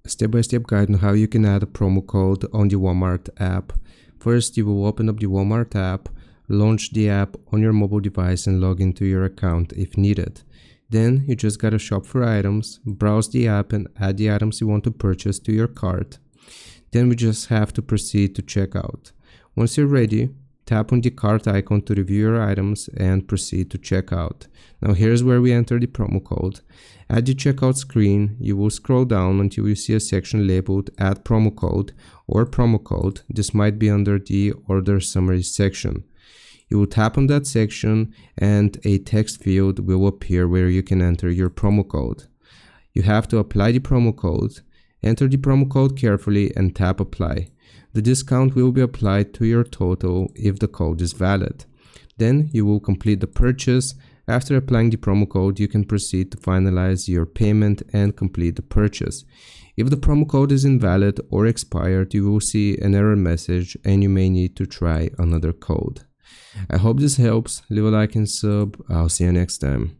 step-by-step guide on how you can add a promo code on the Walmart app. First, you will open up the Walmart app, launch the app on your mobile device and log into your account if needed. Then you just gotta shop for items, browse the app and add the items you want to purchase to your cart. Then we just have to proceed to checkout. Once you're ready, tap on the cart icon to review your items and proceed to checkout. Now here's where we enter the promo code. At the checkout screen, you will scroll down until you see a section labeled Add Promo Code or Promo Code. This might be under the Order Summary section. You will tap on that section and a text field will appear where you can enter your promo code. You have to apply the promo code, enter the promo code carefully and tap Apply. The discount will be applied to your total if the code is valid. Then you will complete the purchase. After applying the promo code, you can proceed to finalize your payment and complete the purchase. If the promo code is invalid or expired, you will see an error message and you may need to try another code. I hope this helps. Leave a like and sub. I'll see you next time.